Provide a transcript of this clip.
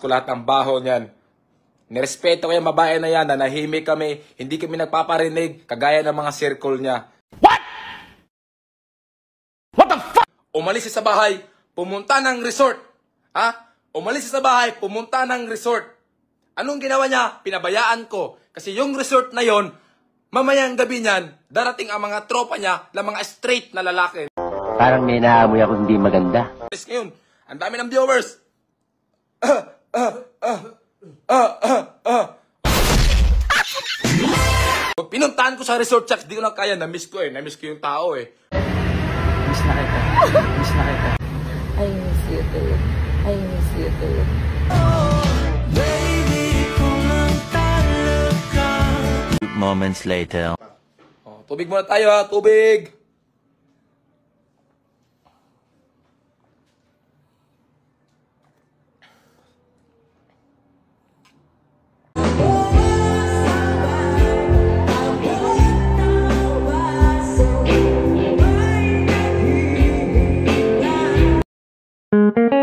ko lahat ng baho niyan. Nirespeto ko yung babae na yan, nanahimik kami, hindi kami nagpaparinig, kagaya ng mga circle niya. What? What the fuck? Umalis siya sa bahay, pumunta ng resort. Ha? Umalis siya sa bahay, pumunta ng resort. Anong ginawa niya? Pinabayaan ko. Kasi yung resort na yon, mamayang gabi niyan, darating ang mga tropa niya na mga straight na lalaki. Parang may naamoy ako hindi maganda. Ngayon, ang dami ng viewers. Pinuntahan ko sa resort, Chucks, di ko na kaya. Na-miss ko yung tao eh. Miss na kita. Miss na kita. I miss you too. I miss you too. Moments later. Oh, tubig muna tayo ha, tubig. Thank you.